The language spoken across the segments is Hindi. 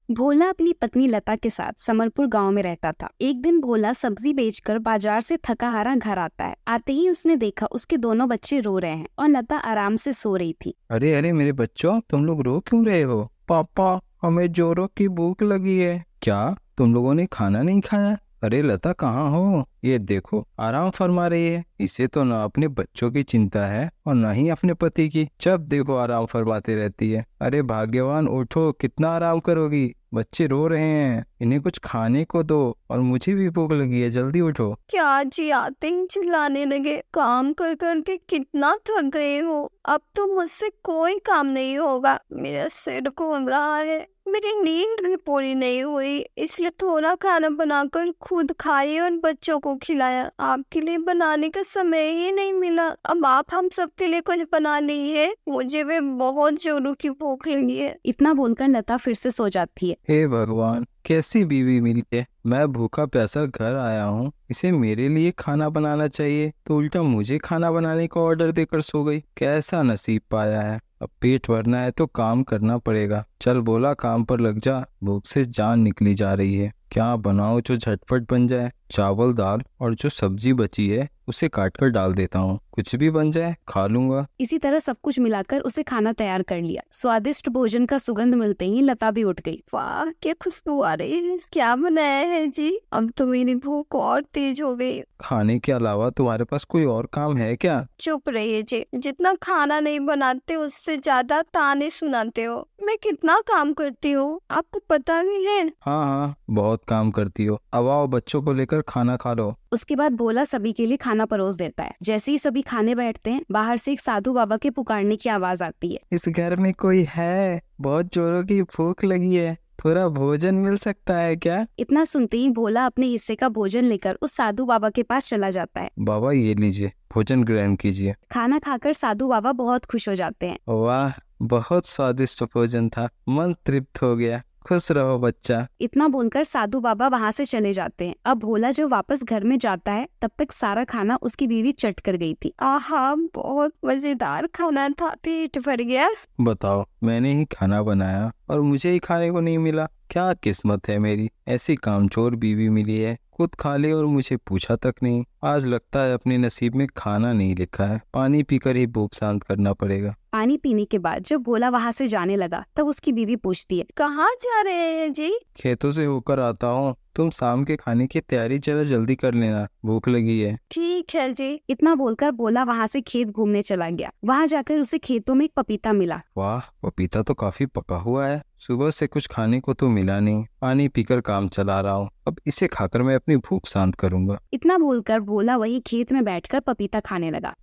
भोला अपनी पत्नी लता के साथ समरपुर गांव में रहता था। एक दिन भोला सब्जी बेचकर बाजार से थका हारा घर आता है। आते ही उसने देखा उसके दोनों बच्चे रो रहे हैं और लता आराम से सो रही थी। अरे अरे मेरे बच्चों, तुम लोग रो क्यों रहे हो? पापा, हमें जोरों की भूख लगी है। क्या तुम लोगों ने खाना नहीं खाया? अरे लता, कहाँ हो? ये देखो, आराम फरमा रही है। इसे तो ना अपने बच्चों की चिंता है और ना ही अपने पति की। जब देखो आराम फरमाती रहती है। अरे भाग्यवान, उठो, कितना आराम करोगी? बच्चे रो रहे हैं, इन्हें कुछ खाने को दो। और मुझे भी भूख लगी है, जल्दी उठो। क्या जी आते ही चिल्लाने लगे। काम कर कर के कितना थक गए हो, अब तो मुझसे कोई काम नहीं होगा। मेरा सिर घूम रहा है, मेरी नींद भी पूरी नहीं हुई, इसलिए थोड़ा खाना बनाकर खुद खाई और बच्चों को खिलाया। आपके लिए बनाने का समय ही नहीं मिला। अब आप हम सबके लिए कुछ बना लीजिए, मुझे भी बहुत जोरों की भूख लगी है। इतना बोलकर लता फिर से सो जाती है। हे भगवान, कैसी बीवी मिली है। मैं भूखा प्यासा घर आया हूँ, इसे मेरे लिए खाना बनाना चाहिए तो उल्टा मुझे खाना बनाने का ऑर्डर देकर सो गई। कैसा नसीब पाया है। अब पेट भरना है तो काम करना पड़ेगा। चल बोला, काम पर लग जा। भूख से जान निकली जा रही है। क्या बनाऊं जो झटपट बन जाए? चावल दाल और जो सब्जी बची है उसे काट कर डाल देता हूँ। कुछ भी बन जाए, खा लूंगा। इसी तरह सब कुछ मिलाकर उसे खाना तैयार कर लिया। स्वादिष्ट भोजन का सुगंध मिलते ही लता भी उठ गई। वाह, क्या खुशबू आ रही है। क्या बनाया है जी? अब तो मेरी भूख और तेज हो गई। खाने के अलावा तुम्हारे पास कोई और काम है क्या? चुप रहिए जी, जितना खाना नहीं बनाते उससे ज्यादा ताने सुनाते हो। मैं कितना काम करती हूँ, आपको पता भी है। हाँ हाँ, बहुत काम करती हो। अब आओ, बच्चों को लेकर खाना खा लो। उसके बाद भोला सभी के लिए खाना परोस देता है। जैसे ही सभी खाने बैठते हैं, बाहर से एक साधु बाबा के पुकारने की आवाज आती है। इस घर में कोई है? बहुत जोरों की भूख लगी है, थोड़ा भोजन मिल सकता है क्या? इतना सुनते ही भोला अपने हिस्से का भोजन लेकर उस साधु बाबा के पास चला जाता है। बाबा, ये लीजिए, भोजन ग्रहण कीजिए। खाना खाकर साधु बाबा बहुत खुश हो जाते हैं। वाह, बहुत स्वादिष्ट भोजन था, मन तृप्त हो गया। खुश रहो बच्चा। इतना बोलकर साधु बाबा वहाँ से चले जाते हैं। अब भोला जब वापस घर में जाता है, तब तक सारा खाना उसकी बीवी चट कर गई थी। आहा, बहुत मजेदार खाना था, पेट भर गया। बताओ, मैंने ही खाना बनाया और मुझे ही खाने को नहीं मिला। क्या किस्मत है मेरी, ऐसी कामचोर बीवी मिली है। खुद खा ले और मुझे पूछा तक नहीं। आज लगता है अपने नसीब में खाना नहीं लिखा है। पानी पीकर ही भूख शांत करना पड़ेगा। पानी पीने के बाद जब भोला वहाँ से जाने लगा, तब उसकी बीवी पूछती है, कहाँ जा रहे हैं जी? खेतों से होकर आता हूँ। तुम शाम के खाने की तैयारी जरा जल्दी कर लेना, भूख लगी है। ठीक है जी। इतना बोलकर भोला वहाँ से खेत घूमने चला गया। वहाँ जाकर उसे खेतों में एक पपीता मिला। वाह, पपीता तो काफी पका हुआ है। सुबह से कुछ खाने को तो मिला नहीं। पानी पीकर काम चला रहा हूँ, अब इसे खाकर मैं अपनी भूख शांत करूंगा। इतना बोलकर भोला वही खेत में बैठकर पपीता खाने लगा।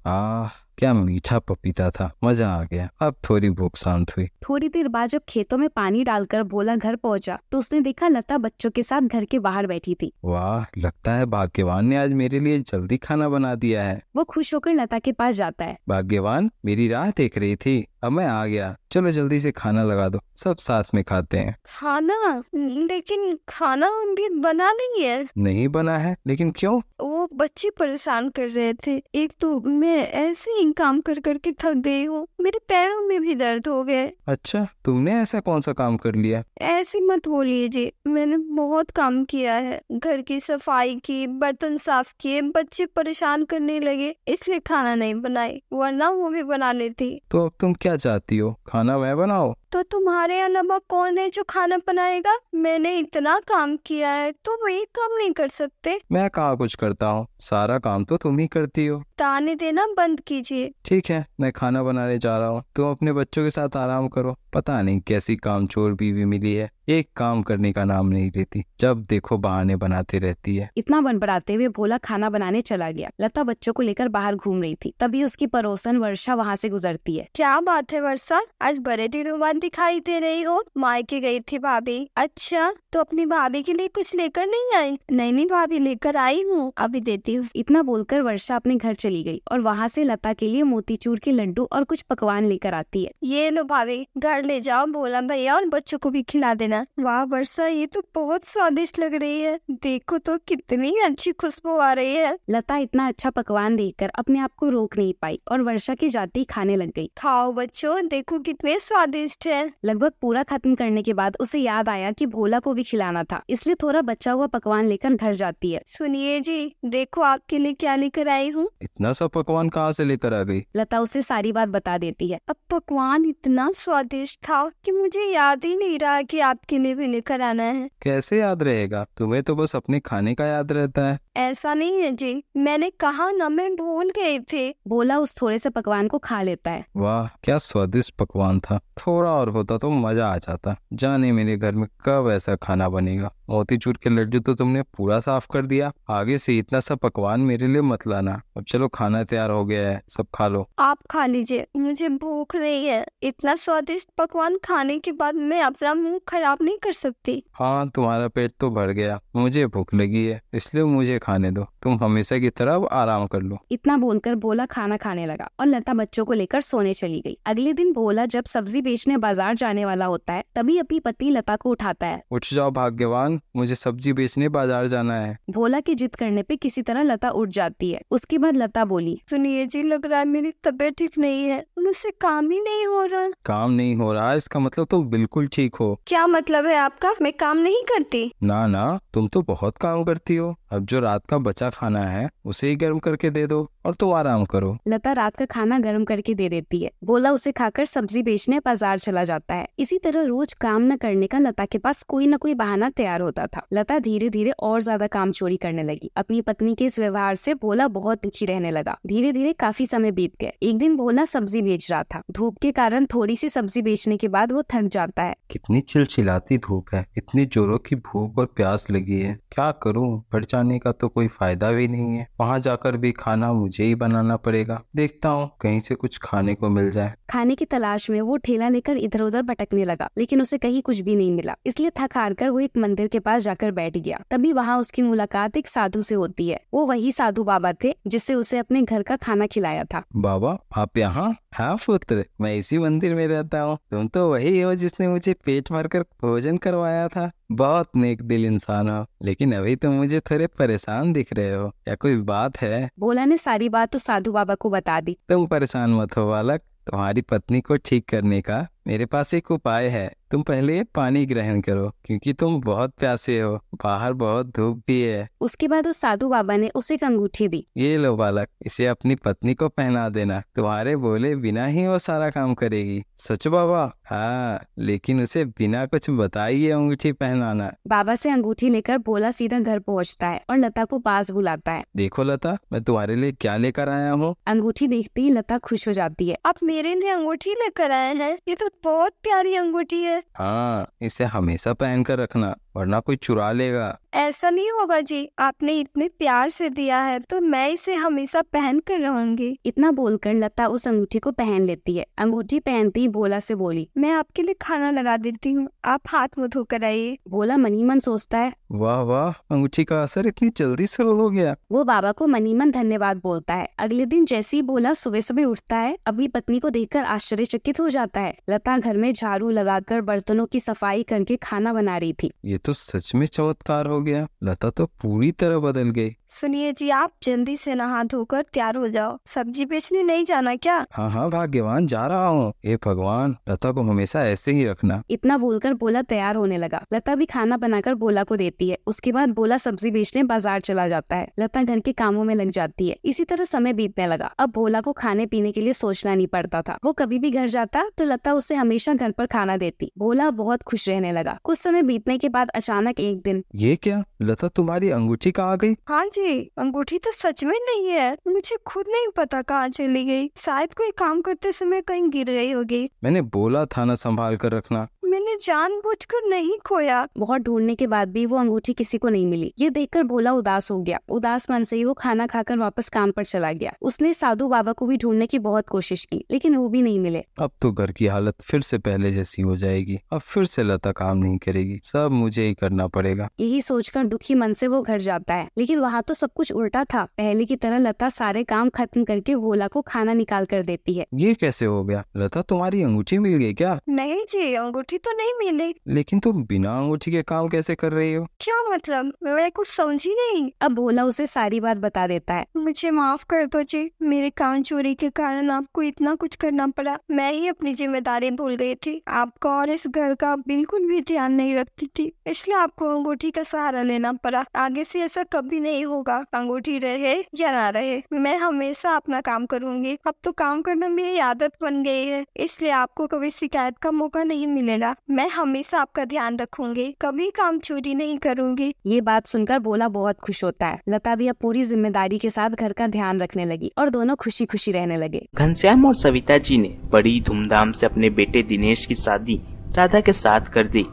क्या मीठा पपीता था, मजा आ गया। अब थोड़ी भूख शांत हुई। थोड़ी देर बाद जब खेतों में पानी डालकर भोला घर पहुंचा, तो उसने देखा लता बच्चों के साथ घर के बाहर बैठी थी। वाह, लगता है भाग्यवान ने आज मेरे लिए जल्दी खाना बना दिया है। वो खुश होकर लता के पास जाता है। भाग्यवान मेरी राह देख रही थी, अब मैं आ गया। चलो जल्दी से खाना लगा दो, सब साथ में खाते हैं। खाना? लेकिन खाना अभी बना नहीं है। नहीं बना है? लेकिन क्यों? वो बच्चे परेशान कर रहे थे। एक तो मैं ऐसे ही काम कर कर के थक गई हूँ, मेरे पैरों में भी दर्द हो गए। अच्छा, तुमने ऐसा कौन सा काम कर लिया? ऐसे मत बोलिए जी, मैंने बहुत काम किया है। घर की सफाई की, बर्तन साफ किए, बच्चे परेशान करने लगे, इसलिए खाना नहीं बनाई, वरना वो भी बना लेती। तो अब तुम क्या चाहती हो, खाना मैं बनाऊं? तो तुम्हारे अलावा कौन है जो खाना बनाएगा? मैंने इतना काम किया है, तुम एक काम नहीं कर सकते? मैं कहाँ कुछ करता हूँ, सारा काम तो तुम ही करती हो। ताने देना बंद कीजिए। ठीक है, मैं खाना बनाने जा रहा हूँ, तुम अपने बच्चों के साथ आराम करो। पता नहीं कैसी कामचोर बीवी मिली है, एक काम करने का नाम नहीं लेती, जब देखो बहाने बनाती रहती है। इतना बड़बड़ाते हुए भोला खाना बनाने चला गया। लता बच्चों को लेकर बाहर घूम रही थी। तभी उसकी पड़ोसन वर्षा वहाँ से गुजरती है। क्या बात है वर्षा, आज बड़े दिनों बाद दिखाई दे रही हो। मायके गई थी भाभी? अच्छा, तो अपनी भाभी के लिए कुछ लेकर नहीं आई? नहीं नहीं भाभी, लेकर आई हूँ, अभी देती हूँ। इतना बोलकर वर्षा अपने घर चली गई और वहाँ से लता के लिए मोतीचूर के लड्डू और कुछ पकवान लेकर आती है। ये लो भाभी, घर ले जाओ, भोला भैया और बच्चों को भी खिला देना। वाह वर्षा, ये तो बहुत स्वादिष्ट लग रही है, देखो तो कितनी अच्छी खुशबू आ रही है। लता इतना अच्छा पकवान देखकर अपने आप को रोक नहीं पाई और वर्षा की जाते ही खाने लग गई। खाओ बच्चों, देखो कितने स्वादिष्ट प्लेट है। लगभग पूरा खत्म करने के बाद उसे याद आया कि भोला को भी खिलाना था, इसलिए थोड़ा बचा हुआ पकवान लेकर घर जाती है। सुनिए जी, देखो आपके लिए क्या लेकर आई हूँ। इतना सा पकवान कहाँ से लेकर आ गई? लता उसे सारी बात बता देती है। अब पकवान इतना स्वादिष्ट था कि मुझे याद ही नहीं रहा कि आपके लिए भी लेकर आना है। कैसे याद रहेगा, तुम्हें तो बस अपने खाने का याद रहता है। ऐसा नहीं है जी, मैंने कहा ना, मैं भूल गए थे। भोला उस थोड़े से पकवान को खा लेता है। वाह क्या स्वादिष्ट पकवान था, थोड़ा और होता तो मजा आ जाता। जाने मेरे घर में कब ऐसा खाना बनेगा। मोतीचूर के लड्डू तो तुमने पूरा साफ कर दिया, आगे से इतना सा पकवान मेरे लिए मत लाना। अब चलो खाना तैयार हो गया है, सब खा लो। आप खा लीजिए, मुझे भूख नहीं है। इतना स्वादिष्ट पकवान खाने के बाद मैं अपना मुंह खराब नहीं कर सकती। हाँ तुम्हारा पेट तो भर गया, मुझे भूख लगी है, इसलिए मुझे खाने दो। तुम हमेशा की तरह अब आराम कर लो। इतना बोलकर भोला खाना खाने लगा और लता बच्चों को लेकर सोने चली गई। अगले दिन भोला जब सब्जी बेचने बाजार जाने वाला होता है, तभी अपनी पत्नी लता को उठाता है। उठ जाओ भाग्यवान, मुझे सब्जी बेचने बाजार जाना है। भोला की जिद करने पे किसी तरह लता उठ जाती है। उसके बाद लता बोली, सुनिए जी, लग रहा है मेरी तबीयत ठीक नहीं है, मुझसे काम ही नहीं हो रहा। काम नहीं हो रहा, इसका मतलब तुम बिल्कुल ठीक हो। क्या मतलब है आपका? मैं काम नहीं करती? ना ना, तुम तो बहुत काम करती हो। अब जो रात का बचा खाना है उसे ही गर्म करके दे दो और तुम आराम करो। लता रात का खाना गर्म करके दे देती है। भोला उसे खाकर सब्जी बेचने बाजार चला जाता है। इसी तरह रोज काम न करने का लता के पास कोई न कोई बहाना तैयार होता था। लता धीरे धीरे और ज्यादा काम चोरी करने लगी। अपनी पत्नी के इस व्यवहार से भोला बहुत दुखी रहने लगा। धीरे धीरे काफी समय बीत गए। एक दिन भोला सब्जी बेच रहा था। धूप के कारण थोड़ी सी सब्जी बेचने के बाद वो थक जाता है। कितनी चिलचिलाती धूप है, इतनी जोरों की भूख और प्यास लगी है। क्या करूं, घर जाने का तो कोई फायदा भी नहीं है। वहां जाकर भी खाना मुझे ही बनाना पड़ेगा। देखता हूँ कहीं से कुछ खाने को मिल जाए। खाने की तलाश में वो ठेला लेकर इधर उधर भटकने लगा, लेकिन उसे कहीं कुछ भी नहीं मिला। इसलिए थक हार कर वो एक मंदिर के पास जाकर बैठ गया। तभी वहाँ उसकी मुलाकात एक साधु से होती है। वो वही साधु बाबा थे जिससे उसे अपने घर का खाना खिलाया था। बाबा आप यहाँ? हाँ पुत्र, मैं इसी मंदिर में रहता हूँ। तुम तो वही हो जिसने मुझे पेट भरकर भोजन करवाया था। बहुत नेक दिल इंसान हो, लेकिन अभी तुम मुझे थोड़े परेशान दिख रहे हो। क्या कोई बात है? भोला ने सारी बात तो साधु बाबा को बता दी। तुम परेशान मत हो बालक, तुम्हारी पत्नी को ठीक करने का मेरे पास एक उपाय है। तुम पहले पानी ग्रहण करो, क्योंकि तुम बहुत प्यासे हो। बाहर बहुत धूप भी है। उसके बाद उस साधु बाबा ने उसे एक अंगूठी दी। ये लो बालक, इसे अपनी पत्नी को पहना देना। तुम्हारे बोले बिना ही वो सारा काम करेगी। सच बाबा? हाँ, लेकिन उसे बिना कुछ बताए ये अंगूठी पहनाना। बाबा से अंगूठी लेकर भोला सीधा घर पहुंचता है और लता को पास बुलाता है। देखो लता, मैं तुम्हारे लिए क्या लेकर आया हूँ। अंगूठी देखते ही लता खुश हो जाती है। आप मेरे लिए अंगूठी लेकर आए हैं? ये तो बहुत प्यारी अंगूठी है। हाँ, इसे हमेशा पहन कर रखना, वरना कोई चुरा लेगा। ऐसा नहीं होगा जी, आपने इतने प्यार से दिया है तो मैं इसे हमेशा पहन कर रहूंगी। इतना बोलकर लता उस अंगूठी को पहन लेती है। अंगूठी पहनती ही भोला से बोली, मैं आपके लिए खाना लगा देती हूँ, आप हाथ मुंह धोकर आइए। भोला मनी मन सोचता है, वाह वाह, अंगूठी का असर इतनी जल्दी शुरू हो गया। वो बाबा को मनी मन धन्यवाद बोलता है। अगले दिन जैसे ही भोला सुबह सुबह उठता है, अपनी पत्नी को देखकर आश्चर्यचकित हो जाता है। लता घर में झाड़ू लगाकर बर्तनों की सफाई करके खाना बना रही थी। ये तो सच में चमत्कार हो गया। लता तो पूरी तरह बदल गई। सुनिए जी, आप जल्दी से नहा धोकर तैयार हो जाओ। सब्जी बेचने नहीं जाना क्या? हाँ हाँ भाग्यवान, जा रहा हूँ। हे भगवान, लता को हमेशा ऐसे ही रखना। इतना बोलकर भोला तैयार होने लगा। लता भी खाना बनाकर भोला को देती है। उसके बाद भोला सब्जी बेचने बाजार चला जाता है। लता घर के कामों में लग जाती है। इसी तरह समय बीतने लगा। अब भोला को खाने पीने के लिए सोचना नहीं पड़ता था। वो कभी भी घर जाता तो लता उसे हमेशा घर पर खाना देती। भोला बहुत खुश रहने लगा। कुछ समय बीतने के बाद अचानक एक दिन, ये क्या लता, तुम्हारी अंगूठी कहाँ गई? हाँ जी, अंगूठी तो सच में नहीं है। मुझे खुद नहीं पता कहाँ चली गई। शायद कोई काम करते समय कहीं गिर गई होगी। मैंने बोला था ना संभाल कर रखना। मैंने जानबूझकर नहीं खोया। बहुत ढूंढने के बाद भी वो अंगूठी किसी को नहीं मिली। ये देखकर भोला उदास हो गया। उदास मन से ही वो खाना खाकर वापस काम पर चला गया। उसने साधु बाबा को भी ढूंढने की बहुत कोशिश की, लेकिन वो भी नहीं मिले। अब तो घर की हालत फिर से पहले जैसी हो जाएगी। अब फिर से लता काम नहीं करेगी, सब मुझे ही करना पड़ेगा। यही सोचकर दुखी मन से वो घर जाता है, लेकिन वहाँ तो सब कुछ उल्टा था। पहले की तरह लता सारे काम खत्म करके भोला को खाना निकाल कर देती है। ये कैसे हो गया? लता, तुम्हारी अंगूठी मिल गई क्या? नहीं जी, अंगूठी अंगूठी तो नहीं मिली। लेकिन तुम बिना अंगूठी के काम कैसे कर रही हो? क्या मतलब? मैं कुछ समझी नहीं। अब भोला उसे सारी बात बता देता है। मुझे माफ कर दो जी, मेरे कान चोरी के कारण आपको इतना कुछ करना पड़ा। मैं ही अपनी जिम्मेदारी भूल गई थी। आपका और इस घर का बिल्कुल भी ध्यान नहीं रखती थी, इसलिए आपको अंगूठी का सहारा लेना पड़ा। आगे से ऐसा कभी नहीं होगा, अंगूठी रहे या ना रहे, मैं हमेशा अपना काम करूंगी। अब तो काम करना मेरी आदत बन गई है, इसलिए आपको कभी शिकायत का मौका नहीं मिलेगा। मैं हमेशा आपका ध्यान रखूंगी, कभी काम चोरी नहीं करूंगी। ये बात सुनकर भोला बहुत खुश होता है। लता भी अब पूरी जिम्मेदारी के साथ घर का ध्यान रखने लगी और दोनों खुशी खुशी रहने लगे। घनश्याम और सविता जी ने बड़ी धूमधाम से अपने बेटे दिनेश की शादी राधा के साथ कर दी।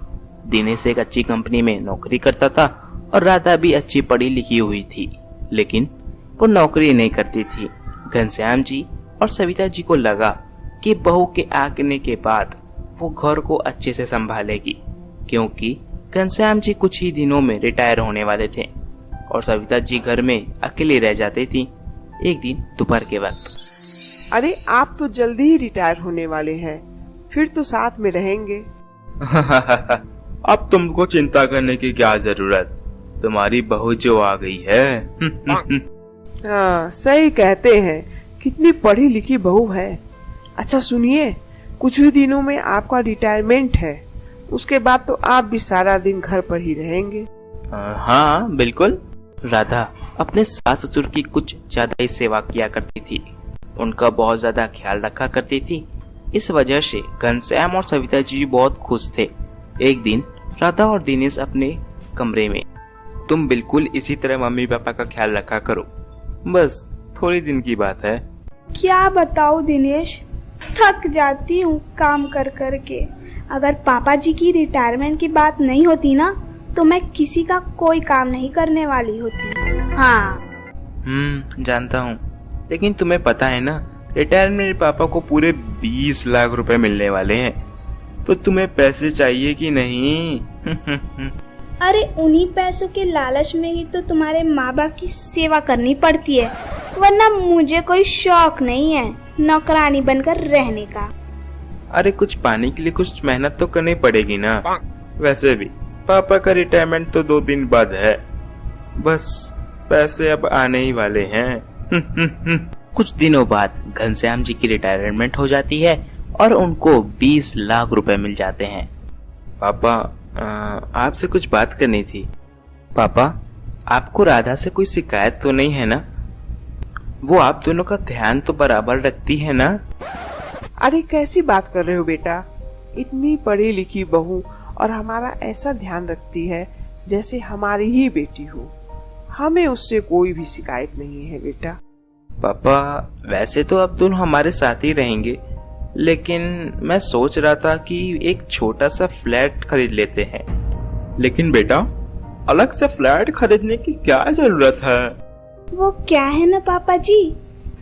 दिनेश एक अच्छी कंपनी में नौकरी करता था और राधा भी अच्छी पढ़ी लिखी हुई थी, लेकिन वो नौकरी नहीं करती थी। घनश्याम जी और सविता जी को लगा कि बहू के आने के बाद वो घर को अच्छे से संभालेगी, क्योंकि घनश्याम जी कुछ ही दिनों में रिटायर होने वाले थे और सविता जी घर में अकेली रह जाती थी। एक दिन दोपहर के वक्त, अरे आप तो जल्दी ही रिटायर होने वाले हैं, फिर तो साथ में रहेंगे। अब तुमको चिंता करने की क्या जरूरत, तुम्हारी बहू जो आ गई है। हाँ सही कहते हैं, कितनी पढ़ी लिखी बहू है। अच्छा सुनिए, कुछ ही दिनों में आपका रिटायरमेंट है, उसके बाद तो आप भी सारा दिन घर पर ही रहेंगे। हाँ बिल्कुल। राधा अपने सास ससुर की कुछ ज्यादा ही सेवा किया करती थी, उनका बहुत ज्यादा ख्याल रखा करती थी। इस वजह से घनश्याम और सविता जी बहुत खुश थे। एक दिन राधा और दिनेश अपने कमरे में, तुम बिल्कुल इसी तरह मम्मी पापा का ख्याल रखा करो, बस थोड़ी दिन की बात है। क्या बताओ दिनेश, थक जाती हूँ काम कर कर के। अगर पापा जी की रिटायरमेंट की बात नहीं होती ना, तो मैं किसी का कोई काम नहीं करने वाली होती। हाँ जानता हूँ, लेकिन तुम्हें पता है ना, रिटायरमेंट मेरे पापा को पूरे 20 लाख रुपए मिलने वाले हैं, तो तुम्हें पैसे चाहिए कि नहीं? अरे उन्हीं पैसों के लालच में ही तो तुम्हारे माँ बाप की सेवा करनी पड़ती है, वरना मुझे कोई शौक नहीं है नौकरानी बनकर रहने का। अरे कुछ पाने के लिए कुछ मेहनत तो करनी पड़ेगी ना। वैसे भी पापा का रिटायरमेंट तो 2 दिन बाद है, बस पैसे अब आने ही वाले हैं। कुछ दिनों बाद घनश्याम जी की रिटायरमेंट हो जाती है और उनको 20 लाख रुपए मिल जाते हैं। पापा आपसे कुछ बात करनी थी। पापा, आपको राधा से कोई शिकायत तो नहीं है ना? वो आप दोनों का ध्यान तो बराबर रखती है ना? अरे कैसी बात कर रहे हो बेटा, इतनी पढ़ी लिखी बहू और हमारा ऐसा ध्यान रखती है जैसे हमारी ही बेटी हो। हमें उससे कोई भी शिकायत नहीं है बेटा। पापा, वैसे तो अब दोनों हमारे साथ ही रहेंगे, लेकिन मैं सोच रहा था कि एक छोटा सा फ्लैट खरीद लेते हैं। लेकिन बेटा, अलग से फ्लैट खरीदने की क्या जरूरत है? वो क्या है ना पापा जी,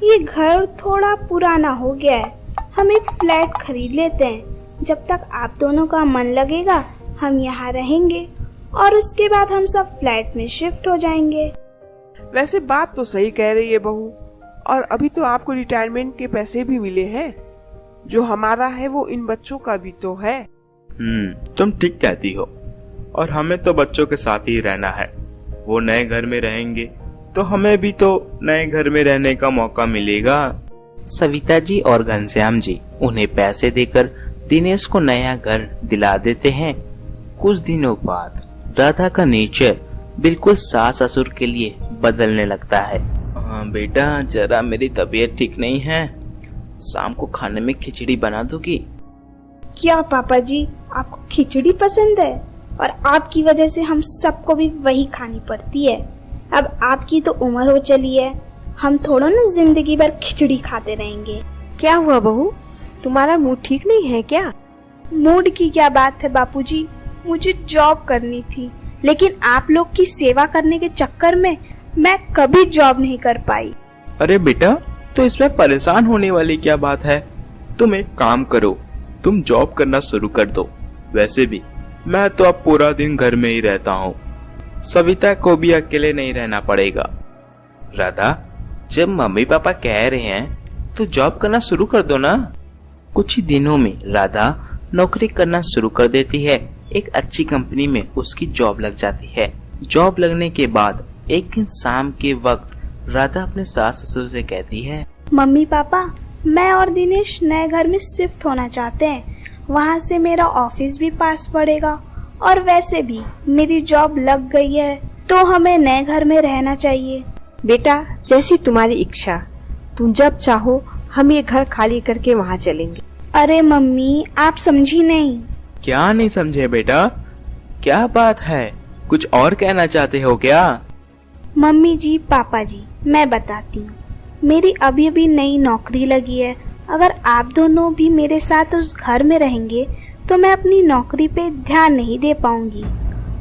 ये घर थोड़ा पुराना हो गया है, हम एक फ्लैट खरीद लेते हैं। जब तक आप दोनों का मन लगेगा हम यहाँ रहेंगे और उसके बाद हम सब फ्लैट में शिफ्ट हो जाएंगे। वैसे बात तो सही कह रही है बहू, और अभी तो आपको रिटायरमेंट के पैसे भी मिले हैं, जो हमारा है वो इन बच्चों का भी तो है। तुम ठीक कहती हो, और हमें तो बच्चों के साथ ही रहना है। वो नए घर में रहेंगे तो हमें भी तो नए घर में रहने का मौका मिलेगा। सविता जी और घनश्याम जी उन्हें पैसे देकर दिनेश को नया घर दिला देते हैं। कुछ दिनों बाद राधा का नेचर बिल्कुल सास ससुर के लिए बदलने लगता है। बेटा, जरा मेरी तबीयत ठीक नहीं है, शाम को खाने में खिचड़ी बना दोगी? क्या पापा जी, आपको खिचड़ी पसंद है? और आपकी वजह से हम सबको भी वही खानी पड़ती है। अब आपकी तो उम्र हो चली है, हम थोड़ा ना जिंदगी भर खिचड़ी खाते रहेंगे। क्या हुआ बहू, तुम्हारा मूड ठीक नहीं है क्या? मूड की क्या बात है बापूजी, मुझे जॉब करनी थी, लेकिन आप लोग की सेवा करने के चक्कर में मैं कभी जॉब नहीं कर पाई। अरे बेटा, तो इसमें परेशान होने वाली क्या बात है? तुम एक काम करो, तुम जॉब करना शुरू कर दो। वैसे भी मैं तो अब पूरा दिन घर में ही रहता हूँ, सविता को भी अकेले नहीं रहना पड़ेगा। राधा, जब मम्मी पापा कह रहे हैं तो जॉब करना शुरू कर दो ना। कुछ ही दिनों में राधा नौकरी करना शुरू कर देती है। एक अच्छी कंपनी में उसकी जॉब लग जाती है। जॉब लगने के बाद एक दिन शाम के वक्त राधा अपने सास ससुर से कहती है, मम्मी पापा, मैं और दिनेश नए घर में शिफ्ट होना चाहते हैं। वहाँ से मेरा ऑफिस भी पास पड़ेगा और वैसे भी मेरी जॉब लग गई है, तो हमें नए घर में रहना चाहिए। बेटा, जैसी तुम्हारी इच्छा, तुम जब चाहो हम ये घर खाली करके वहाँ चलेंगे। अरे मम्मी, आप समझी नहीं। क्या नहीं समझे बेटा? क्या बात है? कुछ और कहना चाहते हो क्या? मम्मी जी, पापा जी, मैं बताती हूँ। मेरी अभी अभी नई नौकरी लगी है। अगर आप दोनों भी मेरे साथ उस घर में रहेंगे तो मैं अपनी नौकरी पे ध्यान नहीं दे पाऊंगी।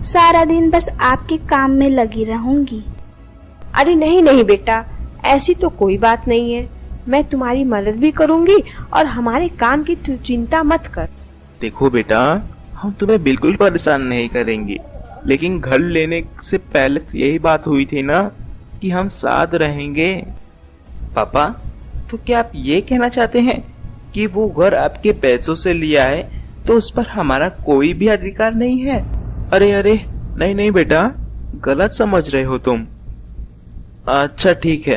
सारा दिन बस आपके काम में लगी रहूंगी। अरे नहीं नहीं बेटा, ऐसी तो कोई बात नहीं है। मैं तुम्हारी मदद भी करूंगी और हमारे काम की तू चिंता मत कर। देखो बेटा, हम तुम्हें बिल्कुल परेशान नहीं करेंगे, लेकिन घर लेने से पहले यही बात हुई थी ना कि हम साथ रहेंगे। पापा, तो क्या आप ये कहना चाहते हैं कि वो घर आपके पैसों से लिया है तो उस पर हमारा कोई भी अधिकार नहीं है? अरे अरे, नहीं नहीं बेटा, गलत समझ रहे हो तुम। अच्छा ठीक है,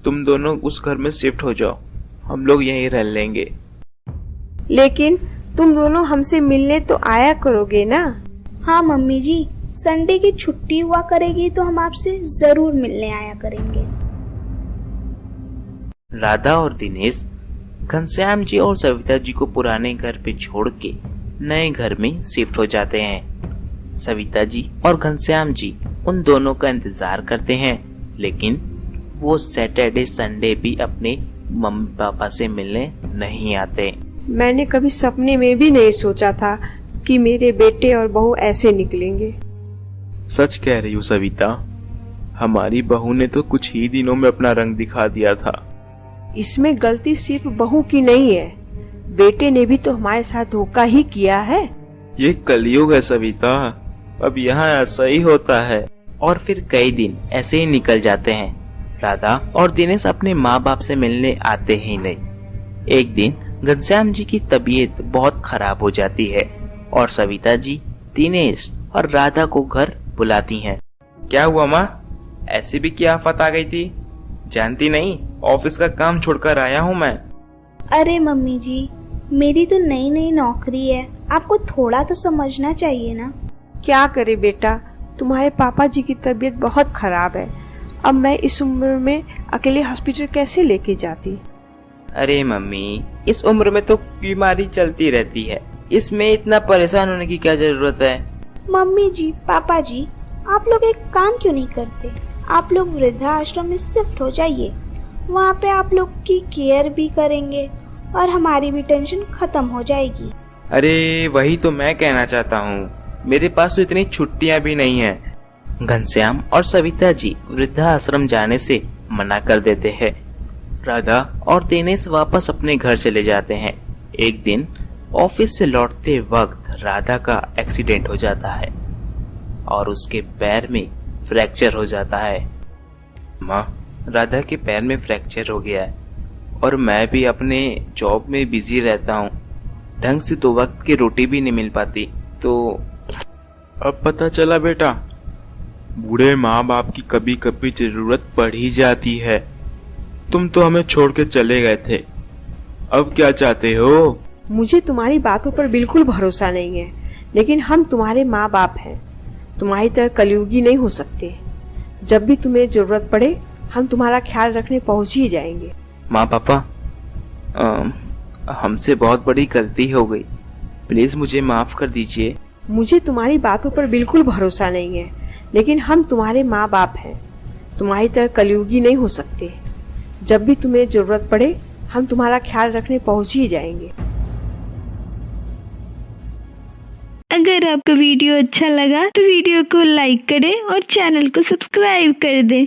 तुम दोनों उस घर में शिफ्ट हो जाओ, हम लोग यहीं रह लेंगे। लेकिन तुम दोनों हमसे मिलने तो आया करोगे ना? हाँ मम्मी जी, संडे की छुट्टी हुआ करेगी तो हम आपसे जरूर मिलने आया करेंगे। राधा और दिनेश घनश्याम जी और सविता जी को पुराने घर पे छोड़ के नए घर में शिफ्ट हो जाते हैं। सविता जी और घनश्याम जी उन दोनों का इंतजार करते हैं, लेकिन वो सैटरडे संडे भी अपने मम्मी पापा से मिलने नहीं आते। मैंने कभी सपने में भी नहीं सोचा था कि मेरे बेटे और बहू ऐसे निकलेंगे। सच कह रही हूँ सविता, हमारी बहू ने तो कुछ ही दिनों में अपना रंग दिखा दिया था। इसमें गलती सिर्फ बहू की नहीं है, बेटे ने भी तो हमारे साथ धोखा ही किया है। ये कलयुग है सविता, अब यहाँ ऐसा ही होता है। और फिर कई दिन ऐसे ही निकल जाते हैं। राधा और दिनेश अपने माँ बाप से मिलने आते ही नहीं। एक दिन घनश्याम जी की तबीयत बहुत खराब हो जाती है और सविता जी दिनेश और राधा को घर बुलाती हैं। क्या हुआ माँ? ऐसी भी क्या आफत आ गई थी? जानती नहीं, ऑफिस का काम छोड़कर आया हूँ मैं। अरे मम्मी जी, मेरी तो नई नई नौकरी है, आपको थोड़ा तो समझना चाहिए ना। क्या करे बेटा, तुम्हारे पापा जी की तबीयत बहुत खराब है। अब मैं इस उम्र में अकेले हॉस्पिटल कैसे लेके जाती? अरे मम्मी, इस उम्र में तो बीमारी चलती रहती है, इसमें इतना परेशान होने की क्या जरूरत है? मम्मी जी, पापा जी, आप लोग एक काम क्यों नहीं करते? आप लोग वृद्धाश्रम में शिफ्ट हो जाइए। वहाँ पे आप लोग की केयर भी करेंगे और हमारी भी टेंशन खत्म हो जाएगी। अरे वही तो मैं कहना चाहता हूँ, मेरे पास तो इतनी छुट्टियाँ भी नहीं है। घनश्याम और सविता जी वृद्धाश्रम जाने से मना कर देते हैं। राधा और दिनेश वापस अपने घर चले जाते हैं। एक दिन ऑफिस से लौटते वक्त राधा का एक्सीडेंट हो जाता है और उसके पैर में फ्रैक्चर हो जाता है। माँ, राधा के पैर में फ्रैक्चर हो गया है और मैं भी अपने जॉब में बिजी रहता हूँ, ढंग से तो वक्त की रोटी भी नहीं मिल पाती। तो अब पता चला बेटा, बूढ़े माँ बाप की कभी कभी जरूरत पड़ ही जाती है। तुम तो हमें छोड़ के चले गए थे, अब क्या चाहते हो? मुझे तुम्हारी बातों पर बिल्कुल भरोसा नहीं है, लेकिन हम तुम्हारे माँ बाप हैं, तुम्हारी तरह कलयुगी नहीं हो सकते। जब भी तुम्हें जरूरत पड़े हम तुम्हारा ख्याल रखने पहुंच ही जाएंगे। माँ पापा, हमसे बहुत बड़ी गलती हो गई, प्लीज मुझे माफ कर दीजिए। मुझे तुम्हारी बातों पर बिल्कुल भरोसा नहीं है, लेकिन हम तुम्हारे माँ बाप हैं, तुम्हारी तरह कलयुगी नहीं हो सकते। जब भी तुम्हें जरूरत पड़े हम तुम्हारा ख्याल रखने पहुंच ही जाएंगे। अगर आपको वीडियो अच्छा लगा तो वीडियो को लाइक करें और चैनल को सब्सक्राइब कर दें।